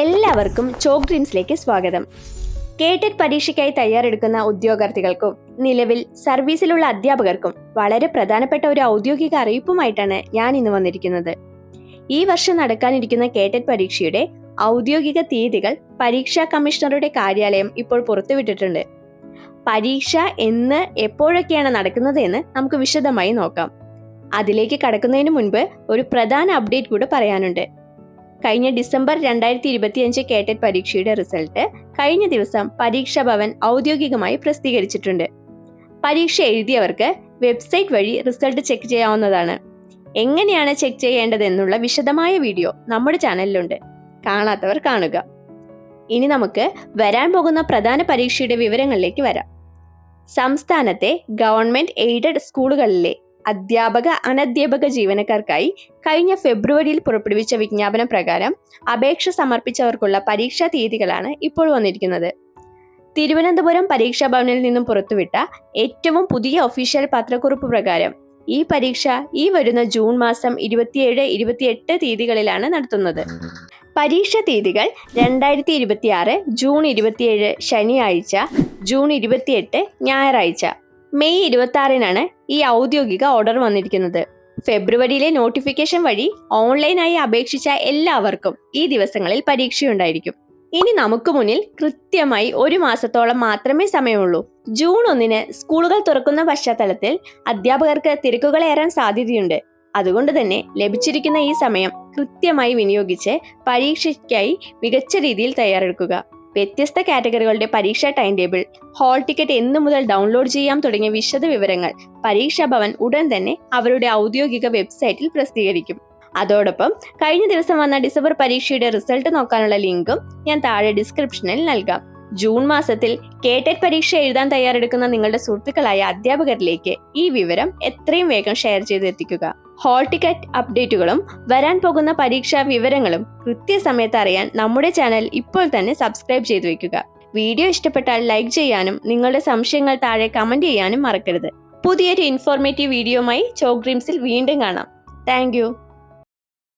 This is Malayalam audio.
എല്ലാവർക്കും ചോക്ക് ഡ്രീംസിലേക്ക് സ്വാഗതം. കേട്ടറ്റ് പരീക്ഷയ്ക്കായി തയ്യാറെടുക്കുന്ന ഉദ്യോഗാർത്ഥികൾക്കും നിലവിൽ സർവീസിലുള്ള അധ്യാപകർക്കും വളരെ പ്രധാനപ്പെട്ട ഒരു ഔദ്യോഗിക അറിയിപ്പുമായിട്ടാണ് ഞാൻ ഇന്ന് വന്നിരിക്കുന്നത്. ഈ വർഷം നടക്കാനിരിക്കുന്ന കേട്ടറ്റ് പരീക്ഷയുടെ ഔദ്യോഗിക തീയതികൾ പരീക്ഷാ കമ്മീഷണറുടെ കാര്യാലയം ഇപ്പോൾ പുറത്തുവിട്ടിട്ടുണ്ട്. പരീക്ഷ എന്ന് എപ്പോഴൊക്കെയാണ് നടക്കുന്നത് എന്ന് നമുക്ക് വിശദമായി നോക്കാം. അതിലേക്ക് കടക്കുന്നതിന് മുൻപ് ഒരു പ്രധാന അപ്ഡേറ്റ് കൂടെ പറയാനുണ്ട്. കഴിഞ്ഞ ഡിസംബർ 2025 കേട്ടറ്റ് പരീക്ഷയുടെ റിസൾട്ട് കഴിഞ്ഞ ദിവസം പരീക്ഷാ ഭവൻ ഔദ്യോഗികമായി പ്രസിദ്ധീകരിച്ചിട്ടുണ്ട്. പരീക്ഷ എഴുതിയവർക്ക് വെബ്സൈറ്റ് വഴി റിസൾട്ട് ചെക്ക് ചെയ്യാവുന്നതാണ്. എങ്ങനെയാണ് ചെക്ക് ചെയ്യേണ്ടതെന്നുള്ള വിശദമായ വീഡിയോ നമ്മുടെ ചാനലിലുണ്ട്. കാണാത്തവർ കാണുക. ഇനി നമുക്ക് വരാൻ പോകുന്ന പ്രധാന പരീക്ഷയുടെ വിവരങ്ങളിലേക്ക് വരാം. സംസ്ഥാനത്തെ ഗവൺമെന്റ് എയ്ഡഡ് സ്കൂളുകളിലെ അധ്യാപക അനധ്യാപക ജീവനക്കാർക്കായി കഴിഞ്ഞ ഫെബ്രുവരിയിൽ പുറപ്പെടുവിച്ച വിജ്ഞാപനം പ്രകാരം അപേക്ഷ സമർപ്പിച്ചവർക്കുള്ള പരീക്ഷാ തീയതികളാണ് ഇപ്പോൾ വന്നിരിക്കുന്നത്. തിരുവനന്തപുരം പരീക്ഷാ ഭവനിൽ നിന്നും പുറത്തുവിട്ട ഏറ്റവും പുതിയ ഒഫീഷ്യൽ പത്രക്കുറിപ്പ് പ്രകാരം ഈ പരീക്ഷ ഈ വരുന്ന ജൂൺ മാസം 27, 28 തീയതികളിലാണ് നടത്തുന്നത്. പരീക്ഷാ തീയതികൾ 2026 ജൂൺ 27 ശനിയാഴ്ച, ജൂൺ 28 ഞായറാഴ്ച, മെയ് 26 ഈ ഔദ്യോഗിക ഓർഡർ വന്നിരിക്കുന്നത്. ഫെബ്രുവരിയിലെ നോട്ടിഫിക്കേഷൻ വഴി ഓൺലൈനായി അപേക്ഷിച്ച എല്ലാവർക്കും ഈ ദിവസങ്ങളിൽ പരീക്ഷയുണ്ടായിരിക്കും. ഇനി നമുക്ക് മുന്നിൽ കൃത്യമായി ഒരു മാസത്തോളം മാത്രമേ സമയമുള്ളൂ. ജൂൺ 1 സ്കൂളുകൾ തുറക്കുന്ന പശ്ചാത്തലത്തിൽ അധ്യാപകർക്ക് തിരക്കുകളേറാൻ സാധ്യതയുണ്ട്. അതുകൊണ്ട് തന്നെ ലഭിച്ചിരിക്കുന്ന ഈ സമയം കൃത്യമായി വിനിയോഗിച്ച് പരീക്ഷയ്ക്കായി മികച്ച രീതിയിൽ തയ്യാറെടുക്കുക. വ്യത്യസ്ത കാറ്റഗറികളുടെ പരീക്ഷാ ടൈം ടേബിൾ, ഹാൾ ടിക്കറ്റ് എന്നു മുതൽ ഡൗൺലോഡ് ചെയ്യാം തുടങ്ങിയ വിശദ വിവരങ്ങൾ പരീക്ഷാ ഭവൻ ഉടൻ തന്നെ അവരുടെ ഔദ്യോഗിക വെബ്സൈറ്റിൽ പ്രസിദ്ധീകരിക്കും. അതോടൊപ്പം കഴിഞ്ഞ ദിവസം വന്ന ഡിസംബർ പരീക്ഷയുടെ റിസൾട്ട് നോക്കാനുള്ള ലിങ്കും ഞാൻ താഴെ ഡിസ്ക്രിപ്ഷനിൽ നൽകാം. ജൂൺ മാസത്തിൽ കേട്ടറ്റ് പരീക്ഷ എഴുതാൻ തയ്യാറെടുക്കുന്ന നിങ്ങളുടെ സുഹൃത്തുക്കളായ അധ്യാപകരിലേക്ക് ഈ വിവരം എത്രയും വേഗം ഷെയർ ചെയ്ത് എത്തിക്കുക. ഹാൾ ടിക്കറ്റ് അപ്ഡേറ്റുകളും വരാൻ പോകുന്ന പരീക്ഷാ വിവരങ്ങളും കൃത്യസമയത്ത് അറിയാൻ നമ്മുടെ ചാനൽ ഇപ്പോൾ തന്നെ സബ്സ്ക്രൈബ് ചെയ്തു വെക്കുക. വീഡിയോ ഇഷ്ടപ്പെട്ടാൽ ലൈക്ക് ചെയ്യാനും നിങ്ങളുടെ സംശയങ്ങൾ താഴെ കമന്റ് ചെയ്യാനും മറക്കരുത്. പുതിയൊരു ഇൻഫോർമേറ്റീവ് വീഡിയോയുമായി ചോക്ക് ഡ്രീംസിൽ വീണ്ടും കാണാം. താങ്ക്